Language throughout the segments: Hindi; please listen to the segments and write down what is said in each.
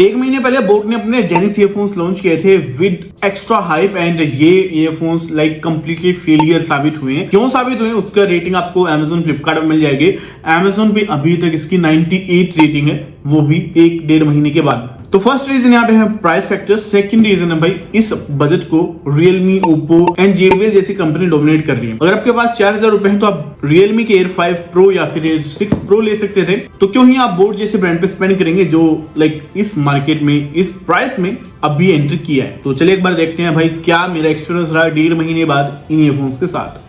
एक महीने पहले बोट ने अपने जेनिथ ईयरफोन्स लॉन्च किए थे विद एक्स्ट्रा हाइप एंड ये ईयरफोन्स लाइक कंप्लीटली फेलियर साबित हुए हैं। क्यों साबित हुए? उसका रेटिंग आपको Amazon फ्लिपकार्ट में मिल जाएगी। Amazon पे अभी तक इसकी 98 रेटिंग है, वो भी 1-1.5 महीने के बाद। तो फर्स्ट रीजन यहाँ पे है प्राइस फैक्टर। सेकंड रीजन है भाई इस बजट को Realme, Oppo एंड JBL जैसी कंपनी डोमिनेट कर रही है। अगर आपके पास 4000 रुपए हैं तो आप Realme के Air 5 Pro या फिर Air 6 Pro ले सकते थे। तो क्यों ही आप बोट जैसे ब्रांड पे स्पेंड करेंगे जो लाइक इस मार्केट में इस प्राइस में अभी एंटर किया है। तो चलिए एक बार देखते हैं भाई क्या मेरा एक्सपीरियंस रहा 1.5 महीने बाद इन ईयरफोन्स के साथ।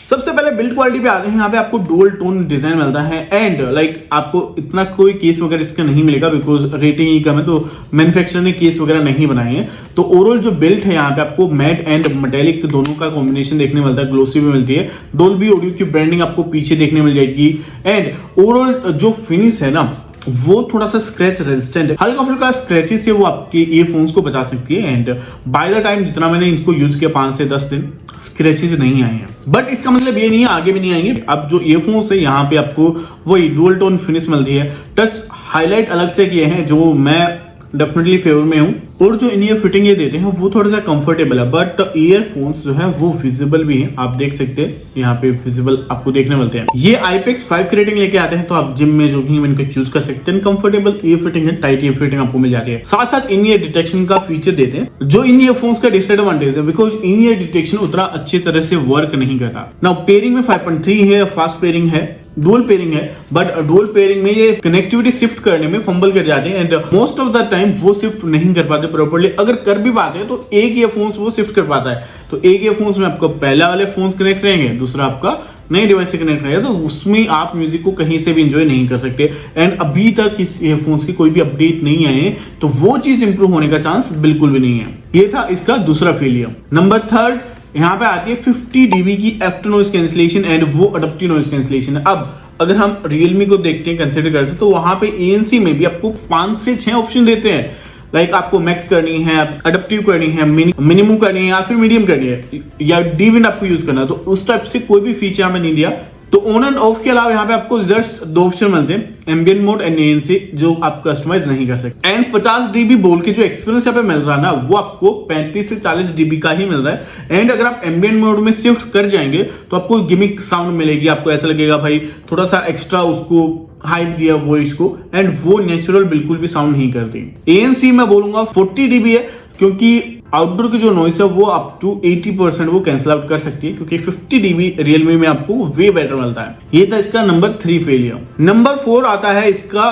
सबसे पहले बिल्ड क्वालिटी पे आते हैं। यहाँ पे आपको डुअल टोन डिजाइन मिलता है एंड लाइक आपको इतना कोई केस वगैरह इसका नहीं मिलेगा बिकॉज रेटिंग ही कम है, तो मैन्युफैक्चरर ने केस वगैरह नहीं बनाए हैं। तो ओवरऑल जो बिल्ड है यहाँ पे आपको मैट एंड मेटेलिक दोनों का कॉम्बिनेशन देखने मिलता है, ग्लोसी भी मिलती है। डोल्बी ऑडियो की ब्रांडिंग आपको पीछे देखने मिल जाएगी एंड ओवरऑल जो फिनिश है ना वो थोड़ा सा स्क्रैच रेजिस्टेंट है। हल्का फुल्का स्क्रैचेस से वो आपके ईयरफोन्स को बचा सकती है एंड बाय द टाइम जितना मैंने इनको यूज किया 5 से 10 दिन स्क्रैचेस नहीं आए हैं। बट इसका मतलब ये नहीं है आगे भी नहीं आएंगे। अब जो ईयरफोन्स है यहाँ पे आपको वही डुअल टोन फिनिश मिलती है। टच हाईलाइट अलग से किए हैं जो मैं डेफिनेटली फेवर में हूँ। और जो इन ईयर फिटिंग ये देते हैं वो थोड़ा सा कंफर्टेबल है बट ईयरफोन्स जो है वो विजिबल भी हैं। आप देख सकते हैं यहाँ पे विजिबल आपको देखने मिलते हैं। ये IPX 5 की रेटिंग लेके आते हैं तो आप जिम में जो भी इनको चूज कर सकते हैं। कंफर्टेबल ईयर फिटिंग है, टाइट ईयर फिटिंग आपको मिल जाती है। साथ साथ इन ईयर डिटेक्शन का फीचर देते हैं जो इन ईयरफोन्स का डिसएडवांटेज है बिकॉज इन ईयर डिटेक्शन उतना अच्छी तरह से वर्क नहीं करता। नाउ पेयरिंग में 5.3 है, फास्ट पेयरिंग है, डुअल पेयरिंग है बट डुअल पेयरिंग में ये कनेक्टिविटी शिफ्ट करने में फंबल कर जाते हैं and most of the time वो शिफ्ट नहीं कर पाते प्रॉपर्ली। अगर कर भी पाते हैं तो एक ईयरफोन्स वो शिफ्ट कर पाता है। तो एक ईयरफोन्स में आपका पहला वाले फोन्स कनेक्ट रहेंगे, दूसरा आपका नए डिवाइस से कनेक्ट रहेगा, तो उसमें आप म्यूजिक को कहीं से भी एंजॉय नहीं कर सकते। एंड अभी तक इस ईयरफोन्स की कोई भी अपडेट नहीं आए हैं तो वो चीज इंप्रूव होने का चांस बिल्कुल भी नहीं है। ये था इसका दूसरा फेलियर। नंबर थर्ड यहाँ पे आती है 50 dB की एक्टिव नॉइज कैंसिलेशन एंड वो अडप्टिव नॉइज कैंसिलेशन। अब अगर हम Realme को देखते हैं, कंसिडर करते हैं तो वहां पे ANC में भी आपको 5 से 6 ऑप्शन देते हैं। लाइक आपको मैक्स करनी है, अडप्टिव करनी है, मिनिमम करनी है या फिर मीडियम करनी है या डीविंड आपको यूज करना है। तो उस टाइप से कोई भी फीचर हमें नहीं दिया। तो ऑन एंड ऑफ के अलावा यहाँ पे आपको जस्ट 2 ऑप्शन मिलते हैं, एम्बिएंट मोड एंड ANC, जो आप कस्टमाइज नहीं कर सकते। एंड 50 dB बोल के जो एक्सपीरियंस यहाँ पे मिल रहा है ना वो आपको 35 से 40 dB का ही मिल रहा है। एंड अगर आप एम्बिएंट मोड में शिफ्ट कर जाएंगे तो आपको गिमिक साउंड मिलेगी। आपको ऐसा लगेगा भाई थोड़ा सा एक्स्ट्रा उसको हाइप दिया वॉइस को एंड वो नेचुरल बिल्कुल भी साउंड नहीं करती। ANC मैं बोलूंगा 40 dB है क्योंकि आउटडोर की जो नॉइस है वो अप टू 80% वो कैंसिल आउट कर सकती है क्योंकि 50 dB Realme में आपको वे बेटर मिलता है। ये था इसका नंबर 3 फेलियर। नंबर 4 आता है इसका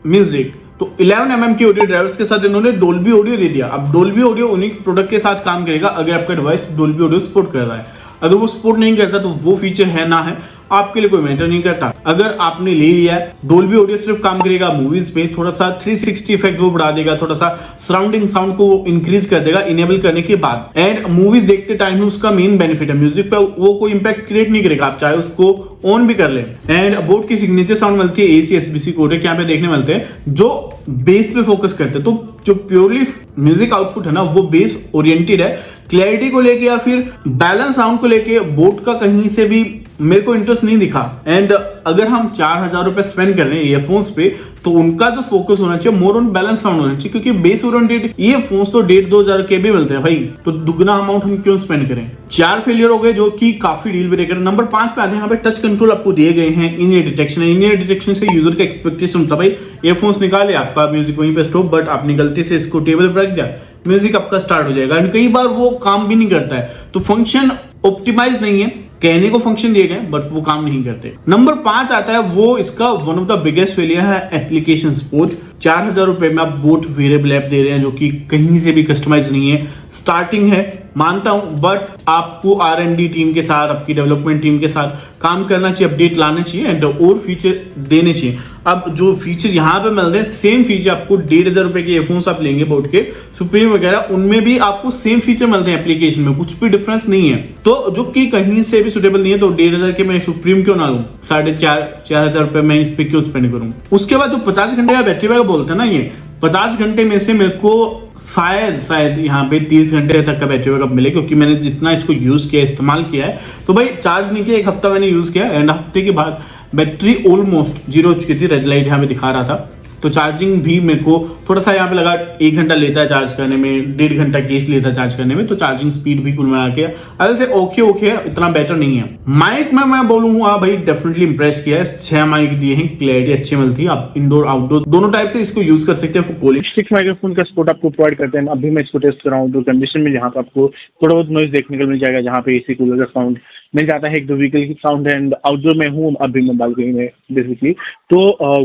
म्यूजिक। तो 11mm की ऑडियो ड्राइवर्स के साथ इन्होंने डोल्बी ऑडियो दे दिया। अब डोल्बी ऑडियो उन्हीं प्रोडक्ट के साथ काम करेगा अगर आपका डिवाइस डोल्बी ऑडियो सपोर्ट कर रहा है। अगर वो सपोर्ट नहीं करता तो वो फीचर है ना है आपके लिए कोई मैटर नहीं करता। अगर आपने ले लिया है डोल्बी ऑडियो सिर्फ काम करेगा मूवीज पे, थोड़ा सा 360 इफेक्ट वो बढ़ा देगा, थोड़ा सा सराउंडिंग साउंड को इंक्रीज कर देगा इनेबल करने के बाद। एंड मूवीज देखते टाइम ही उसका मेन बेनिफिट है, म्यूजिक पे वो कोई इंपैक्ट क्रिएट नहीं करेगा, आप चाहे उसको ऑन भी कर ले। एंड बोट की सिग्नेचर साउंड मिलती है AC SBC कोडेक यहाँ पे देखने मिलते हैं जो बेस पे फोकस करते हैं। तो जो प्योरली म्यूजिक आउटपुट है ना वो बेस ओरिएंटेड है। क्लैरिटी को लेके या फिर बैलेंस साउंड को लेके बोट का कहीं से भी मेरे को इंटरेस्ट नहीं दिखा। एंड अगर हम 4000 रुपए स्पेंड कर रहे हैं ईयरफोन्स पे तो उनका जो फोकस होना चाहिए मोर ऑन बैलेंस साउंड होना चाहिए क्योंकि बेस ओरिएंटेड ईयरफोन्स तो 1,500-2,000 के भी मिलते हैं भाई, तो दुगना अमाउंट हम क्यों स्पेंड करें। 4 फेलियर हो गए जो कि काफी डील ब्रेकर। नंबर 5 पे आते हैं। यहाँ पे टच कंट्रोल आपको दिए गए हैं, इन ईयर डिटेक्शन। इन ईयर डिटेक्शन से यूजर का एक्सपेक्टेशन था भाई ईयरफोन्स निकाले आपका म्यूजिक वहीं पे स्टॉप, बट आपने गलती से इसको टेबल पर रख दिया, म्यूजिक आपका स्टार्ट हो जाएगा। एंड कई बार वो काम भी नहीं करता है, तो फंक्शन ऑप्टिमाइज नहीं है। कहने को फंक्शन दिए गए बट वो काम नहीं करते। नंबर 5 आता है वो इसका one of the biggest failure है एप्लीकेशन सपोर्ट। 4000 रुपए में आप बोट वेरिएबल ऐप दे रहे हैं जो कि कहीं से भी कस्टमाइज नहीं है। स्टार्टिंग है मानता हूं बट आपको R&D टीम के साथ, आपकी डेवलपमेंट टीम के साथ काम करना चाहिए, अपडेट लाना चाहिए एंड और फीचर देने चाहिए। अब जो फीचर यहाँ पे मिल रहे हैं सेम फीचर आपको 1,500 रुपए के ईयरफोन्स आप लेंगे बोट के सुप्रीम वगैरह, उनमें भी आपको सेम फीचर मिलते हैं एप्लीकेशन में, कुछ भी डिफरेंस नहीं है। तो जो कि कहीं से भी सुटेबल नहीं है तो 1,500 के मैं सुप्रीम क्यों ना लूं, 4,500 रुपए मैं इस पे क्यों स्पेंड करूं। उसके बाद जो 50 घंटे का बैटरी बैकअप बोलते हैं ना, ये 50 घंटे में से मेरे को शायद यहाँ पे 30 घंटे तक का बैटरी बैकअप मिले क्योंकि मैंने जितना इसको यूज किया, इस्तेमाल किया है। तो भाई चार्ज नहीं किया, 1 हफ्ता मैंने यूज किया एंड हफ्ते के बाद बैटरी ऑलमोस्ट 0 हो चुकी थी, रेड लाइट यहाँ पे दिखा रहा था। तो चार्जिंग भी मेरे को थोड़ा सा यहाँ पे लगा 1 घंटा लेता है चार्ज करने में, 1.5 घंटा केस लेता है चार्ज करने में। तो चार्जिंग स्पीड भी कुल मिला के अगर से ओके है, इतना बेटर नहीं है। माइक में मैं बोलूंगा भाई डेफिनेटली इंप्रेस किया है। 6 माइक दिए हैं, क्लैरिटी अच्छी मिलती है, आप इंडोर आउटडोर दोनों टाइप से इसको यूज कर सकते हैं। क्वालिटी 6 माइक्रोफोन का सपोर्ट आपको प्रोवाइड करते हैं। अभी मैं इसको टेस्ट कर रहा हूँ आउटडोर कंडीशन में, जहाँ पे आपको थोड़ा बहुत नॉइज देखने को मिल जाएगा, जहाँ पे एसी कूलर का साउंड मिल जाता है, एक दो व्हीकल की साउंड है। एंड आउटडोर में हूँ अभी मैं बालकनी में बेसिकली, तो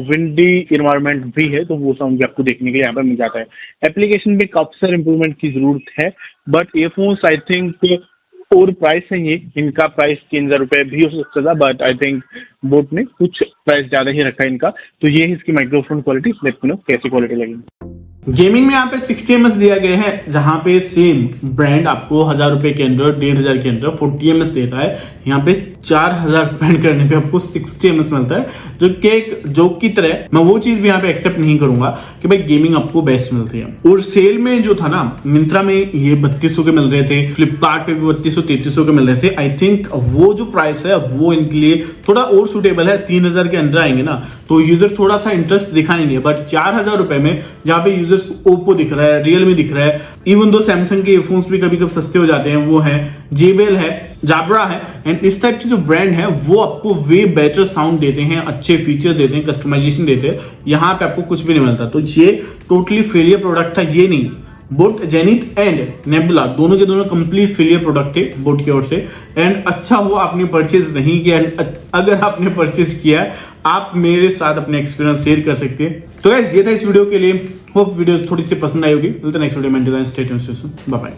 विंडी इन्वायरमेंट भी है, तो वो साउंड भी आपको देखने के लिए यहाँ पर मिल जाता है। एप्लीकेशन में काफी सारे इंप्रूवमेंट की जरूरत है, बट ईयरफोन्स आई थिंक और प्राइस है ये, इनका प्राइस 3000 रुपये भी हो सकता था, बट आई थिंक बोट ने कुछ प्राइस ज्यादा ही रखा है इनका। तो ये है इसकी microphone quality, let me know कैसी क्वालिटी लगी। गेमिंग में यहाँ पे 60 ms दिया गया है, जहां पे सेम ब्रांड आपको 1000 रुपए के अंदर 1500 के अंदर 40 ms देता है। यहाँ पे 4000 स्पेंड करने पे आपको 60 ms मिलता है, जो कि एक जोक की तरह। मैं वो चीज भी यहाँ पे एक्सेप्ट नहीं करूंगा कि भाई गेमिंग आपको बेस्ट मिलती है। और सेल में जो था ना, मिंत्रा में ये 3200 के मिल रहे थे, फ्लिपकार्ट पे भी 3200-3300 के मिल रहे थे। आई थिंक वो जो प्राइस है वो इनके लिए थोड़ा और सुटेबल है। 3000 के अंदर आएंगे ना तो यूजर थोड़ा सा इंटरेस्ट दिखाएंगे, बट 4000 रुपए में जहाँ पे यूजर्स को ओप्पो दिख रहा है, रियलमी दिख रहा है, इवन दो सैमसंग के ईयरफोन्स भी कभी कभी सस्ते हो जाते हैं, वो है जेबेल है, जाब्रा है, एंड इस टाइप की जो ब्रांड है वो आपको वे बेटर साउंड देते हैं, अच्छे फीचर देते हैं, कस्टमाइजेशन देते हैं। यहाँ पे आपको कुछ भी नहीं मिलता। तो ये टोटली फेलियर प्रोडक्ट था, ये नहीं। बोट जेनिथ एंड नेबुला दोनों के दोनों कंप्लीट फेलियर प्रोडक्ट थे बोट की ओर से। एंड अच्छा हुआ आपने परचेज नहीं किया। अगर आपने परचेज किया, आप मेरे साथ अपने एक्सपीरियंस शेयर कर सकते हैं। तो गाइस ये था इस वीडियो के लिए। होप वीडियो थोड़ी सी पसंद आई होगी। मिलते हैं नेक्स्ट वीडियो में। Stay tuned, bye bye.